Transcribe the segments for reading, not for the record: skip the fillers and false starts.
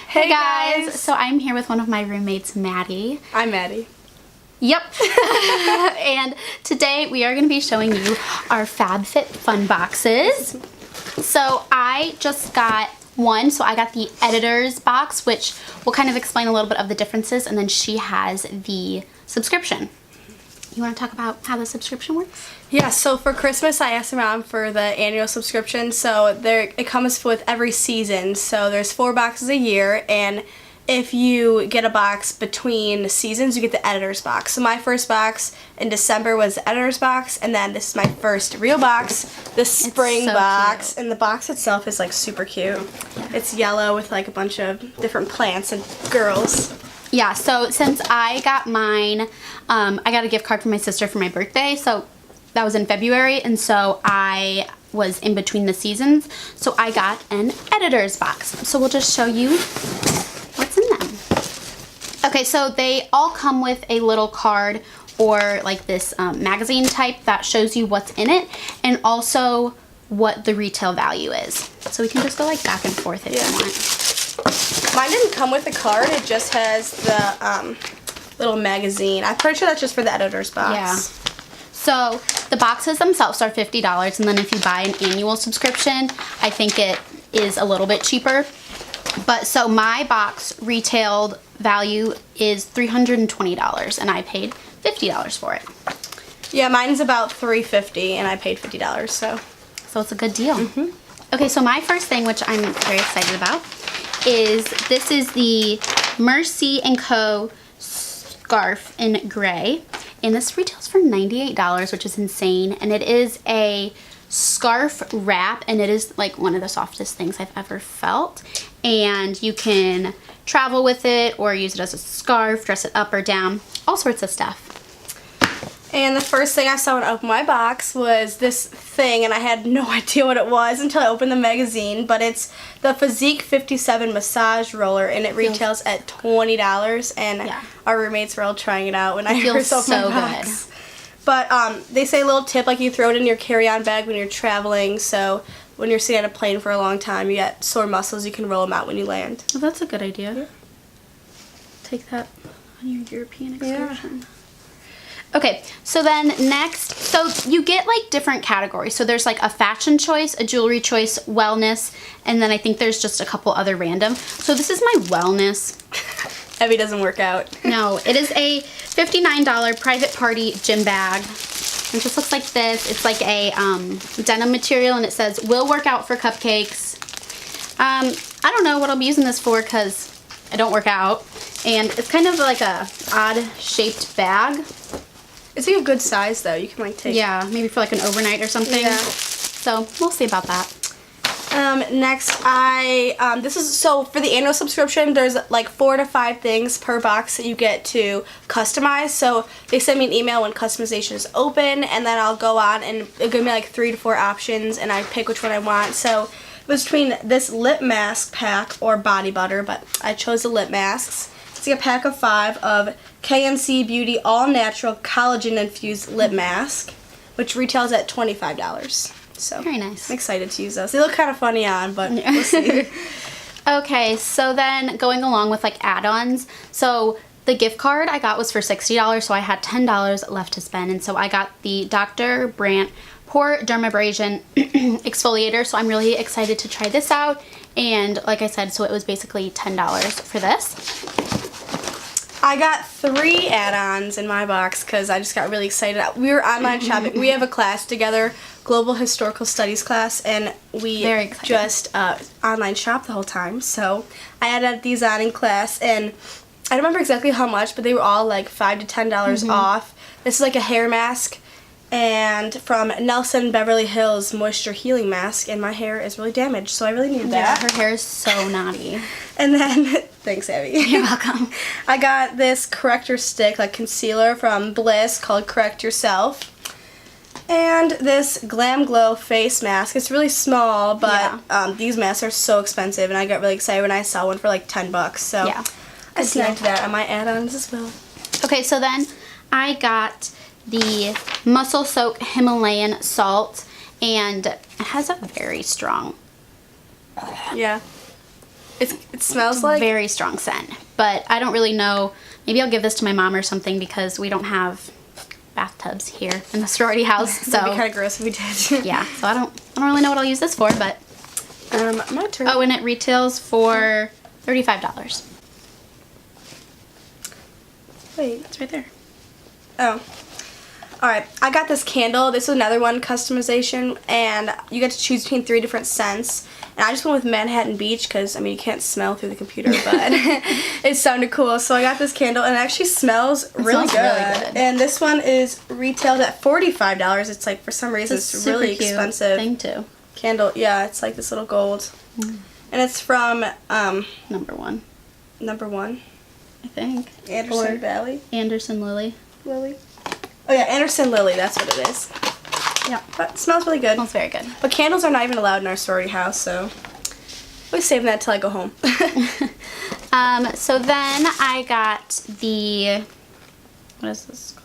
Hey guys! So I'm here with one of my roommates, Maddie. I'm Maddie. Yep. And today we are going to be showing you our FabFitFun boxes. So I just got one. So I got the editor's box, which will kind of explain a little bit of the differences, and then she has the subscription. You want to talk about how the subscription works? Yeah, so for Christmas I asked my mom for the annual subscription. So it comes with every season. So there's 4 boxes a year, and if you get a box between seasons, you get the editor's box. So my first box in December was the editor's box, and then this is my first real box, the spring box. Cute. And the box itself is like super cute. It's yellow with like a bunch of different plants and girls. Yeah, so since I got mine, I got a gift card from my sister for my birthday, so that was in February, and so I was in between the seasons, so I got an editor's box. So we'll just show you what's in them. Okay, so they all come with a little card or like this magazine type that shows you what's in it, and also what the retail value is. So we can just go like back and forth if you want. Mine didn't come with a card, it just has the little magazine. I'm pretty sure that's just for the editor's box. Yeah. So the boxes themselves are $50, and then if you buy an annual subscription, I think it is a little bit cheaper. But so my box retailed value is $320, and I paid $50 for it. Yeah, mine's about $3.50, and I paid $50, so it's a good deal. Okay, so my first thing, which I'm very excited about, is this is the Mercy & Co. scarf in gray, and this retails for $98, which is insane, and it is a scarf wrap, and it is like one of the softest things I've ever felt, and you can travel with it or use it as a scarf, dress it up or down, all sorts of stuff. And the first thing I saw when I opened my box was this thing, and I had no idea what it was until I opened the magazine, but it's the Physique 57 massage roller, and it retails at $20, and our roommates were all trying it out when I first opened my box. Good. But they say a little tip, like you throw it in your carry-on bag when you're traveling, so when you're sitting on a plane for a long time, you get sore muscles, you can roll them out when you land. Well, that's a good idea. Yeah. Take that on your European excursion. Yeah. Okay, so then next, so you get like different categories. So there's like a fashion choice, a jewelry choice, wellness, and then I think there's just a couple other random. So this is my wellness. Evie doesn't work out. No, it is a $59 private party gym bag. It just looks like this. It's like a denim material, and it says, will work out for cupcakes. I don't know what I'll be using this for because I don't work out. And it's kind of like a odd shaped bag. It's like a good size though. You can like take. Yeah, maybe for like an overnight or something. Yeah. So we'll see about that. Next, this is, so for the annual subscription, there's like 4 to 5 things per box that you get to customize. So they send me an email when customization is open, and then I'll go on and it'll give me like 3 to 4 options, and I pick which one I want. So it was between this lip mask pack or body butter, but I chose the lip masks. It's like a pack of 5 of KNC Beauty All Natural Collagen Infused Lip Mask, which retails at $25. So very nice. I'm excited to use those. They look kind of funny on, but we'll see. Okay, so then going along with like add-ons, so the gift card I got was for $60, so I had $10 left to spend, and so I got the Dr. Brandt Pore Dermabrasion Exfoliator, so I'm really excited to try this out, and like I said, so it was basically $10 for this. I got 3 add-ons in my box because I just got really excited. We were online shopping. We have a class together, Global Historical Studies class, and we just online shop the whole time. So I added these on in class, and I don't remember exactly how much, but they were all like $5 to $10 off. This is like a hair mask, and from Nelson Beverly Hills Moisture Healing Mask, and my hair is really damaged, so I really needed that. Yeah, her hair is so naughty. And then, thanks Abby. You're welcome. I got this corrector stick, like concealer from Bliss called Correct Yourself. And this Glam Glow face mask. It's really small, but these masks are so expensive, and I got really excited when I saw one for like $10. So yeah, I snagged that on my add-ons as well. Okay, so then I got the Muscle Soak Himalayan Salt, and it has a very strong. Yeah. It smells like very strong scent. But I don't really know. Maybe I'll give this to my mom or something because we don't have bathtubs here in the sorority house. So that'd be kind of gross if we did. yeah. So I don't really know what I'll use this for, but my turn. oh, and it retails for $35. Wait, It's right there. oh. Alright, I got this candle. This is another one, customization, and you get to choose between 3 different scents. And I just went with Manhattan Beach because, I mean, you can't smell through the computer, but it sounded cool. So I got this candle, and it actually smells really good. And this one is retailed at $45. It's like, for some reason, it's really expensive. Thing too. Candle, yeah, it's like this little gold. And it's from Number one, I think. Anderson Or Valley. Anderson Lily. Oh yeah, Anderson Lily, that's what it is. Yeah, but it smells really good. Smells very good. But candles are not even allowed in our sorority house, so we're saving that till I go home. So then I got the, what is this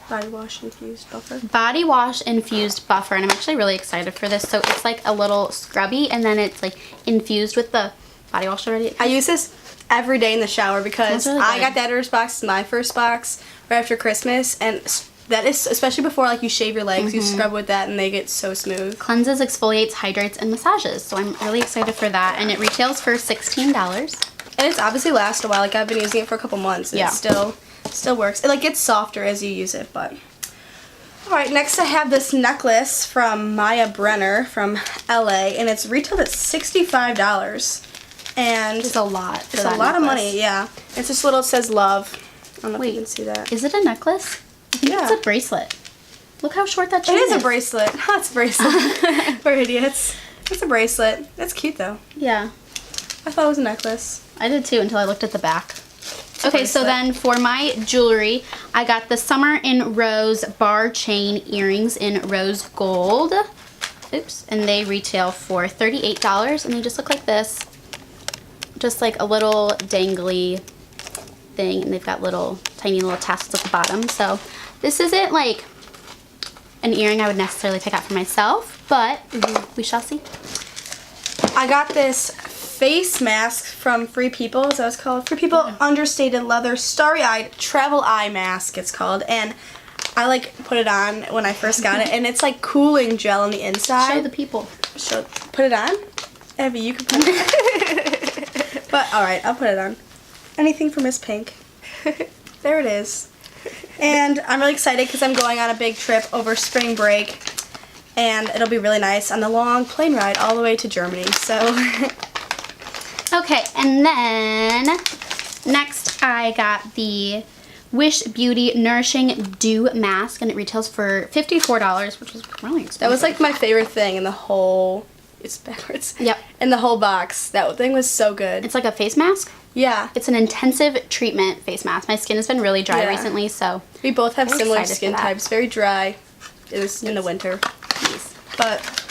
called? Body wash infused buffer. Body wash infused buffer, and I'm actually really excited for this. So it's like a little scrubby, and then it's like infused with the body wash already. I use this every day in the shower because Really I good. got the editor's box. It's my first box right after Christmas, and that is especially before like you shave your legs, you scrub with that, and they get so smooth. Cleanses, exfoliates, hydrates, and massages. So I'm really excited for that, and it retails for $16. And it's obviously lasts a while. Like I've been using it for a couple months, and Yeah. it still works. It like gets softer as you use it, but. All right, next I have this necklace from Maya Brenner from LA, and it's retailed at $65. And It's a lot. it's a lot of money, yeah. It's this little, it says love. I don't know if you can see that. Is it a necklace? I think Yeah. it's a bracelet. Look how short that chain It is. is a bracelet. It's a bracelet. We're idiots. It's a bracelet. That's cute though. Yeah, I thought it was a necklace. I did too until I looked at the back. Okay, so bracelet. then for my jewelry, I got the Summer in Rose bar chain earrings in rose gold. Oops, and they retail for $38, and they just look like this. Just like a little dangly thing, and they've got tiny little tassels at the bottom. So this isn't like an earring I would necessarily pick out for myself, but we shall see. I got this face mask from Free People, is that what it's called? Free People Understated Leather Starry-Eyed Travel Eye Mask, it's called. And I like put it on when I first got it, and it's like cooling gel on the inside. Show the people. Put it on? Abby, you can put it on. But alright, I'll put it on. Anything for Miss Pink. There it is. And I'm really excited because I'm going on a big trip over spring break. And it'll be really nice on the long plane ride all the way to Germany. So Okay, and then next I got the Wish Beauty Nourishing Dew Mask, and it retails for $54, which is really expensive. that was like my favorite thing in the whole, it's backwards. Yep. In the whole box. That thing was so good. It's like a face mask. Yeah. It's an intensive treatment face mask. My skin has been really dry Yeah. recently, so We both have I'm similar excited skin for that. types. Very dry. It was in the winter. yes. But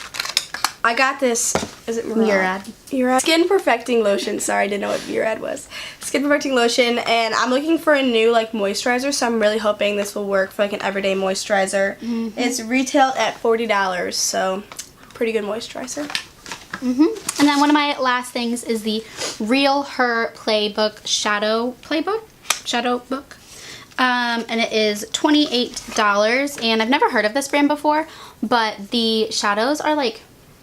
I got this, is it Murad? Murad. Skin Perfecting Lotion. Sorry, I didn't know what Murad was. Skin Perfecting Lotion, and I'm looking for a new like moisturizer, so I'm really hoping this will work for like an everyday moisturizer. It's retailed at $40, so pretty good moisturizer. And then one of my last things is the Real Her Shadow Book. And it is $28, and I've never heard of this brand before, but the shadows are like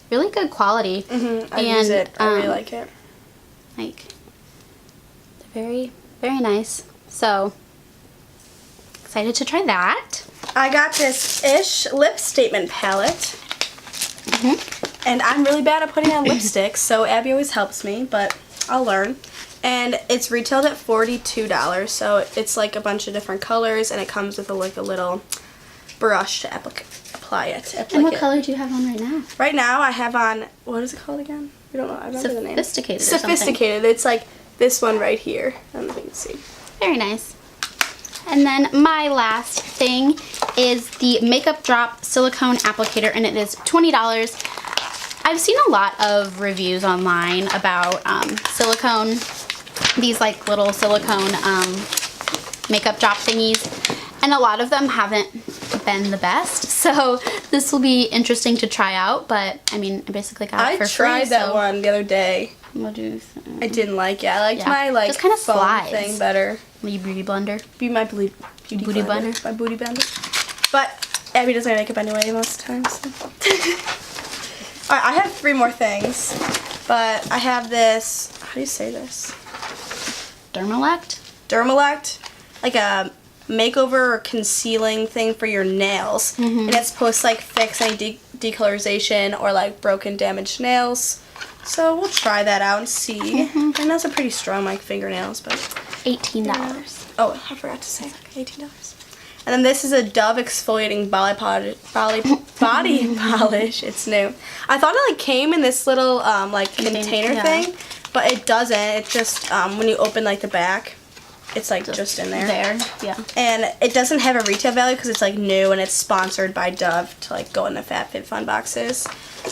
really good quality. I use it. I really like it. Like, they're very, very nice. So, excited to try that. I got this Ish Lip Statement Palette. And I'm really bad at putting on lipsticks, so Abby always helps me, but I'll learn. And it's retailed at $42, so it's like a bunch of different colors, and it comes with a little brush to apply it. And what color do you have on right now? Right now I have on, what is it called again? I don't know. I remember the name. Sophisticated or something. Sophisticated. It's like this one right here. I don't know if you can see. Very nice. And then my last thing is the Makeup Drop Silicone Applicator, and it is $20. I've seen a lot of reviews online about silicone, these like little silicone makeup drop thingies, and a lot of them haven't been the best. So this will be interesting to try out, but I mean, I basically got it for free. I tried that one the other day. We'll do I didn't like it. I liked my like just kind of foam slides thing better. My beauty blender. Be my beauty blender. My booty blender. But Abby doesn't wear makeup anyway most times. So. Alright, I have 3 more things. But I have this, how do you say this? Dermalect. Like a makeover or concealing thing for your nails. And it's supposed to like fix any decolorization or like broken, damaged nails. So we'll try that out and see. My nails are pretty strong, like fingernails, but $18. Oh, I forgot to say $18. And then this is a Dove exfoliating body polish. It's new. I thought it like came in this little like container thing, but it doesn't. It just when you open like the back, it's like just in there. Yeah. And it doesn't have a retail value because it's like new and it's sponsored by Dove to like go in the FabFitFun boxes.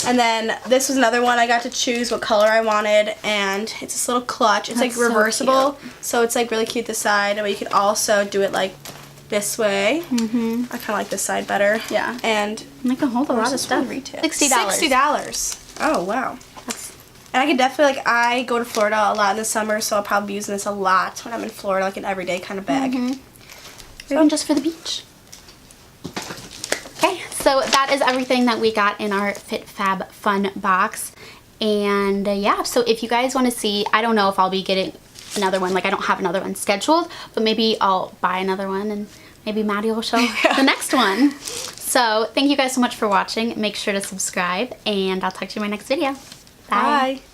And then this was another one. I got to choose what color I wanted, and it's this little clutch. It's like reversible, so it's like really cute this side, but you could also do it like this way. I kind of like this side better. Yeah. And I can hold a lot of stuff. Retail. $60. $60. Oh wow. And I could definitely like I go to Florida a lot in the summer, so I'll probably be using this a lot when I'm in Florida, like an everyday kind of bag. And just for the beach. Okay, so that is everything that we got in our FabFitFun box. And yeah, so if you guys want to see, I don't know if I'll be getting another one, like I don't have another one scheduled, but maybe I'll buy another one and maybe Maddie will show the next one. So thank you guys so much for watching. Make sure to subscribe, and I'll talk to you in my next video. Bye. Bye.